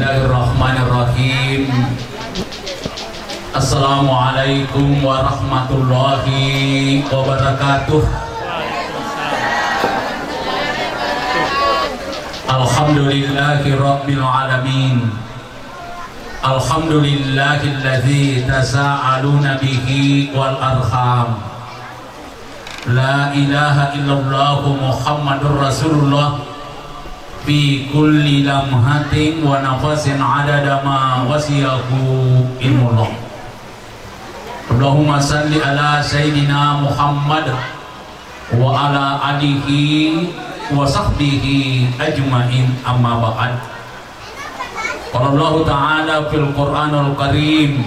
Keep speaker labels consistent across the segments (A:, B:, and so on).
A: Bismillahirrahmanirrahim. Assalamualaikum warahmatullahi wabarakatuh. Alhamdulillahi rabbil alamin. Alhamdulillahilladzi tasa'aluna bihi wal arham. La ilaha illallah Muhammadur Rasulullah fi kulli lamhatin wa nafasin adada ma wasiyahu ilmullah. Allahumma salli ala sayyidina Muhammad wa ala alihi wa sahbihi ajma'in, amma ba'd. Qala Allah ta'ala fil Qur'anul Karim,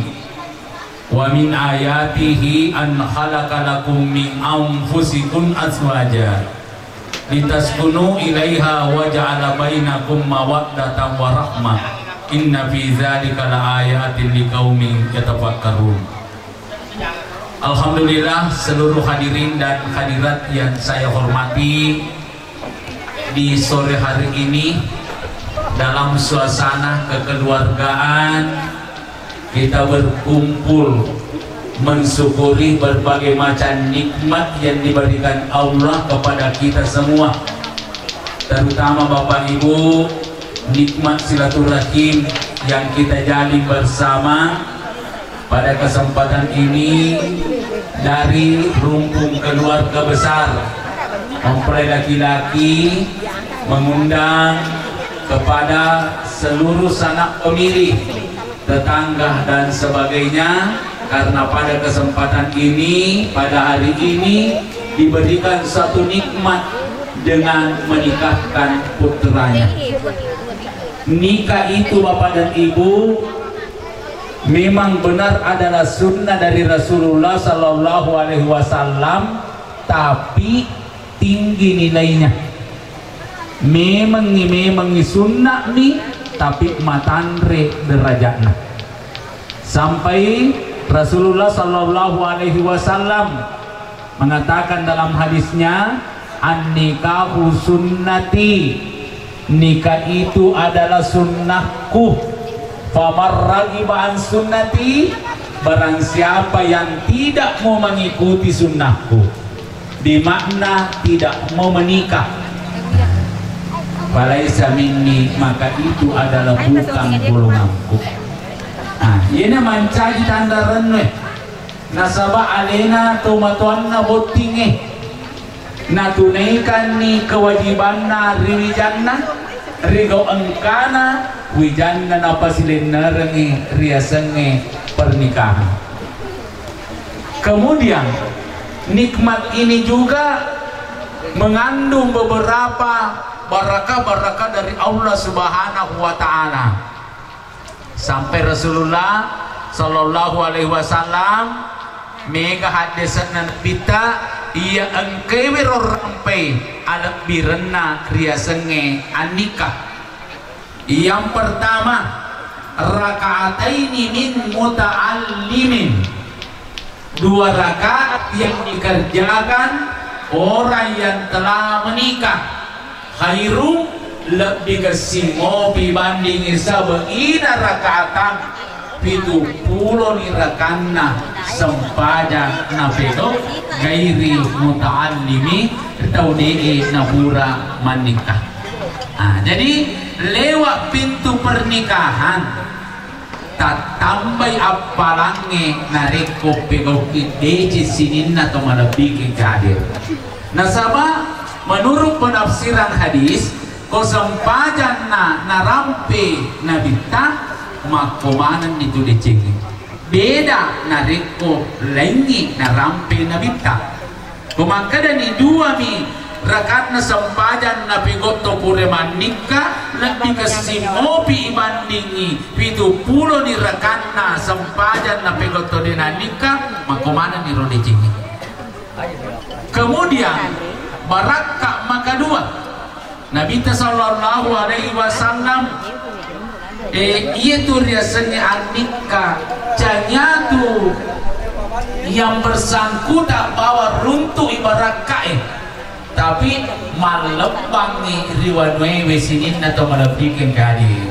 A: wa min ayatihi an khalaqa lakum min anfusikum azwaja litaskunu ilaiha wa ja'ala bainakum mawaddatan wa rahmah inna fi dzalika laayatin liqaumin yatafakkarun. Alhamdulillah, seluruh hadirin dan hadirat yang saya hormati, di sore hari ini dalam suasana kekeluargaan kita berkumpul mensyukuri berbagai macam nikmat yang diberikan Allah kepada kita semua, terutama Bapak Ibu, nikmat silaturahim yang kita jalin bersama pada kesempatan ini dari rumpun keluarga besar mempelai laki-laki mengundang kepada seluruh sanak pemilih, tetangga dan sebagainya, karena pada kesempatan ini, pada hari ini diberikan satu nikmat dengan menikahkan putranya. Nikah itu Bapak dan Ibu memang benar adalah sunnah dari Rasulullah Sallallahu Alaihi Wasallam, tapi tinggi nilainya. Memang sunnah nih, tapi matanre derajatnya. Sampai Rasulullah Sallallahu Alaihi Wasallam mengatakan dalam hadisnya, an-nikahu sunnati, nikah itu adalah sunnahku. Famar ragiba an sunnati, barang siapa yang tidak mau mengikuti sunnahku, dimakna tidak mau menikah, falaisa minni, maka itu adalah bukan golonganku. Nah, ini mancaji tandaran we. Nasaba alena tomatuanna botinge. Natunaikan ni kewajibanna riwijanna, rigo engkana wijanna napasilenarengi riasenge pernikahan. Kemudian nikmat ini juga mengandung beberapa barakah-barakah dari Allah Subhanahu wa Ta'ala. Sampai Rasulullah Sallallahu Alaihi Wasallam mega hadisan pita ia engkewe rampai alat birena kriasenge anikah. Yang pertama, rakaataini min muta'allimin, 2 rakaat yang dikerjakan orang yang telah menikah, khairum lebih kesimo dibanding sabeina rakaatan 70 ni rakanna sempaja napedo gairi muta'allimi taudee nabura menikah. Nah, jadi lewat pintu pernikahan tak tambai apalange nareko pegoki deci sinin atau malah bikin hadir. Nasabah menurut penafsiran hadis, kosempajan narampe nabita makomanan itu dicengi. Beda nareko lengi narampe nabita. Kumaka ni dua mi rakatna sempajan napigoto pure manika lebih kesimopi ibandingi 70 ni rakatna sempajan napigoto denanika makomanan ni rodicengi. Kemudian barakah maka dua Nabi Sallallahu Alaihi Wasallam itu riasanya anika canyatu yang bersangkutan bawa runtuh ibarat kain, tapi malebangi riwanwe wesinin atau malebikin kadi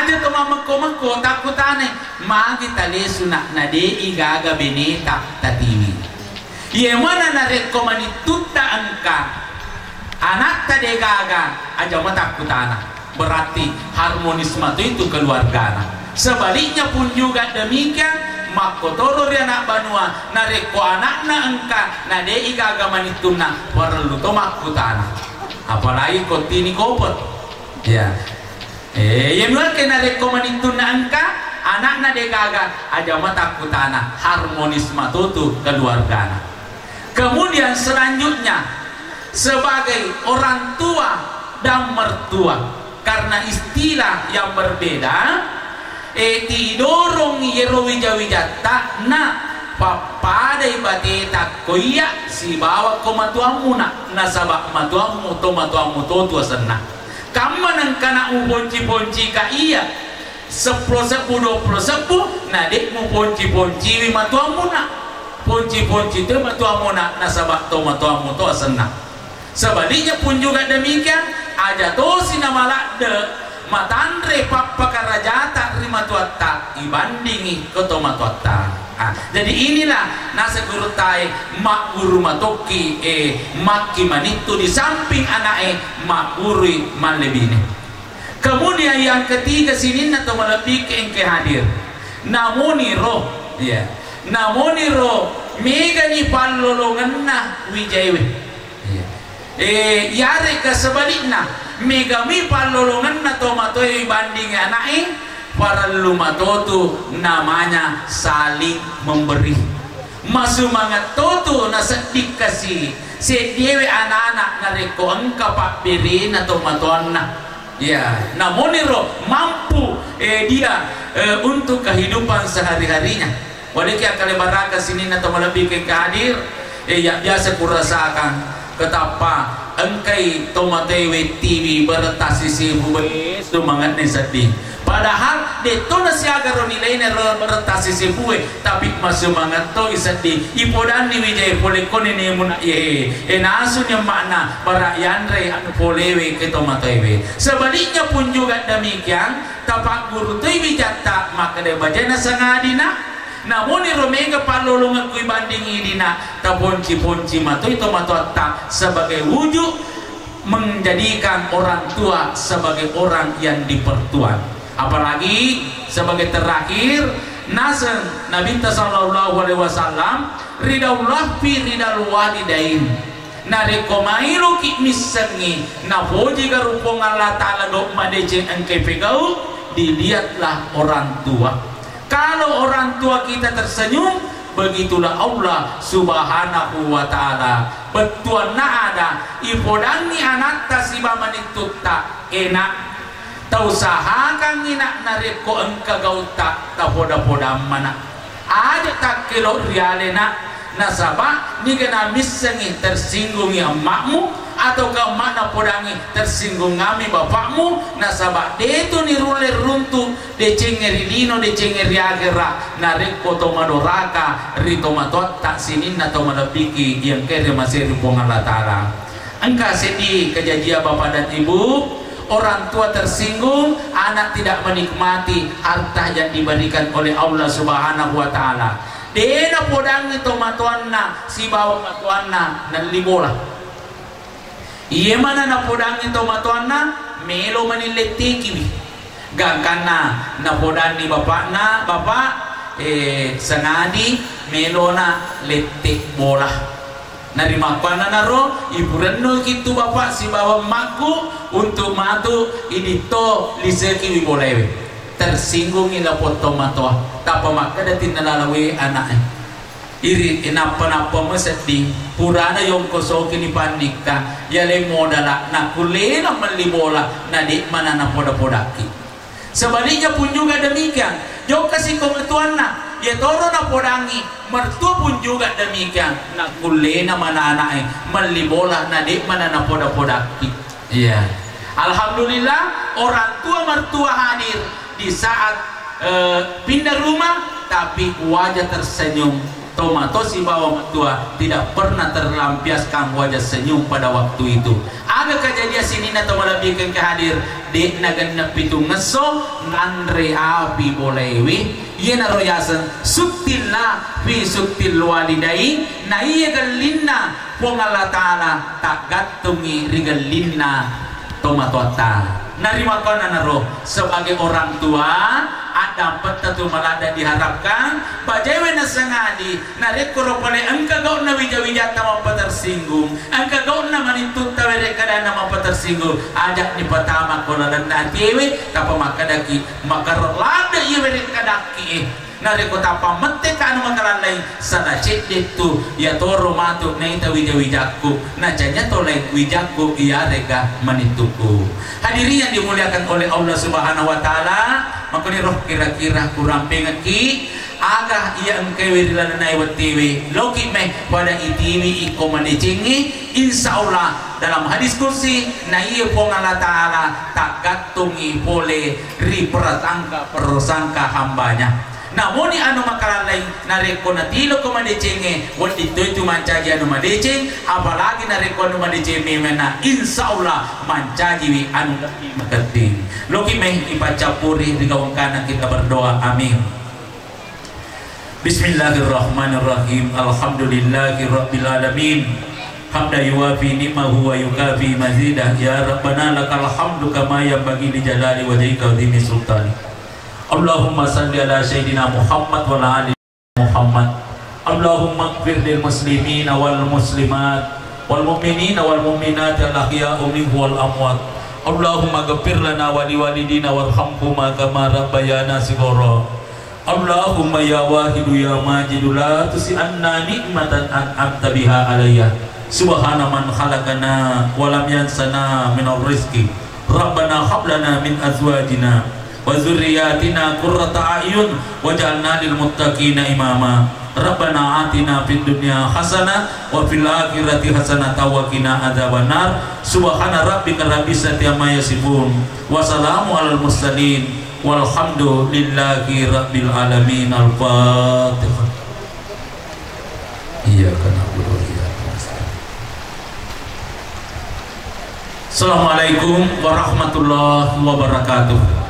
A: aja to mamako takutane magi tale sunak na de igaga beneta tatiwi ye mana na rekomani tutta angka anak tade gaga aja matakutana berarti harmonisme itu keluargana. Sebaliknya pun juga demikian makotoro ri anak banua na reko anakna angka na de igaga manituna perlu to makutana apalagi kotini kopot ya. Yang luar kena rekomendasi angka anak-anak degaga aja mata kutana harmonisme tutu keluarga. Kemudian selanjutnya sebagai orang tua dan mertua karena istilah yang berbeda tidorong yero wija-wijata na papada ibateta koya si bawa komatuamu na sabak matuamu to matuamu to tua senang kamu nang kana ubonci-bonci ka iya 10-10 20 nah dek mu bonci-bonci wi matuamu na bonci-bonci tu matuamu na nasabak to matuamu to senang. Sebaliknya pun juga demikian aja to sinamalak de matandre papakarajata rima tuatta ibandingi ke to matuatta. Jadi inilah nasa guru tai mak guru matoki maki manitu di samping anak mak guru malebine. Kemudian yang ketiga sini atau melebih ke hadir. Namoni roh ya. Namoni roh mega ni pallolongan na wijaiwe. Yare ke sebaliknya mega mi pallolongan na to matoi banding anak para lumatotu namanya saling memberi masumangat toto na sedik kasih sedewe anak-anak nareko engka pak birin atau matuanna ya namun iro mampu dia untuk kehidupan sehari-harinya wadiki akale baraka sini atau melebih ke hadir ya biasa kurasakan ketapa engkai tomatewe TV beretasi sibu itu mangatnya sedih. Padahal deto na siya garo nilay na beretasi sibu tapi masumangat to isadi ipodan ni wijay polekon ni muna naasun yung makna para yanre ano polewe ke tomatewe. Sebaliknya pun juga demikian tapak guru to'y wijata makadebadya na sangadina. Namun romega palolongan ko ibanding idina taponci-ponci matoy tomatotta sebagai wujud menjadikan orang tua sebagai orang yang dipertuan. Apalagi sebagai terakhir nasen Nabi sallallahu alaihi wasallam ridaullah fi ridal walidain narekomailu ki misengi na poji garupong Allah taala do madece engke pegau dilihatlah orang tua. Kalau orang tua kita tersenyum, begitulah Allah subhanahu wa ta'ala betuan na ada ipodangi anak tasiba manitutta enak tausahakan inak nareko engka gauta tapoda-poda mana aja tak kilo rialena nasabah ni kena misengi tersinggung yang makmu atau kau mana podangi tersinggung kami bapakmu nasabah detu ni rule runtu de cengeri lino de cengeri agera nareko tomadoraka rito matot tak sinin atau madapiki yang kere masih rupungan latara engkau sedih kejadian bapak dan ibu orang tua tersinggung anak tidak menikmati harta yang diberikan oleh Allah subhanahu wa ta'ala dena podangi tomatuanna si bawa matuanna nan libola iya mana na podangi tomatuanna melo manileti kiwi gangkana na podani bapakna bapak sanadi melo na letek bola narima pana naro iburenno gitu bapak si bawa makku untuk matu idito liseki wibolewe tersinggung ila poto matoa tapa maka datin nalalawe anak iri inapa-napa masedi purana yung kosoki ni panika yale modala na kulena malibola na di mana na poda-podaki. Sebaliknya pun juga demikian jauh kasih kemetuan na ya toro na podangi mertua pun juga demikian na kulena mana anaknya malibola na di mana na poda-podaki. Iya. Alhamdulillah orang tua mertua hadir di saat pindah rumah tapi wajah tersenyum Tomato si bawa tua tidak pernah terlampiaskan wajah senyum pada waktu itu. Ada kejadian sini na tomalabikan kehadir di nagan pitu ngeso ngandre api bolewi yena royasan suktilna fi suktil walidai na iya galinna pong Allah Ta'ala tak gatungi rigalinna tomatota narima kona naro sebagai orang tua ada petatu malada diharapkan bajewe na sangadi narik kuro pale angka gaun na wija-wija tama tersinggung angka gaun na manitut tawere kada nama tersinggung ajak ni pertama kona dan natiwe tapa makadaki makarolada iwere kadaki narik kota pamete kan makalalay sana cek itu ya toro matuk na ita wija-wijaku najanya toleng wijaku iya rega manituku. Hadirin yang dimuliakan oleh Allah Subhanahu wa Ta'ala, maka ni roh kira-kira kurang pengaki agak ia engkewe dilanai watiwi loki meh pada itiwi iko manicingi insyaallah dalam hadis kursi na iya pong Allah Ta'ala tak gatungi boleh ri persangka hambanya. Namun anu makalalay nareko na tilo ko madecenge wat itu mancaji anu madeceng apalagi nareko anu madecenge mena insyaallah mancaji wi anu lebih maketing loki meh ipacapuri di kawan kanan kita berdoa amin. Bismillahirrahmanirrahim. Alhamdulillahi rabbil alamin hamda yuwafi ni'mahu wa yukafi mazidah ya rabbana lakal hamdu kama yanbaghi li jalali wajhika wa dhimi sultani. Allahumma salli ala sayyidina Muhammad wa ala ali Muhammad. Allahumma ighfir lil muslimina wal muslimat wal mu'minina wal mu'minat al ahya'u minhum wal amwat. Allahumma ighfir lana wa liwalidina warhamhuma kama rabbayana shighara. Allahumma ya wahidu ya majidu la tusi'anna ni'matan an'amta biha alayya. Subhana man khalaqana wa lam yansana min ar-rizqi. Rabbana hab lana min azwajina wa dzurriyyatina qurrata a'yun waj'alna lil muttaqina imama. Rabbana atina fid dunya hasanah wa fil akhirati hasanah wa qina adzabannar. Subhana rabbika rabbil izzati amma yasifun wa salamun alal mursalin walhamdulillahi rabbil alamin. Al-Fatihah. Iyyaka na'budu wa iyyaka nasta'in. Assalamualaikum warahmatullahi wabarakatuh.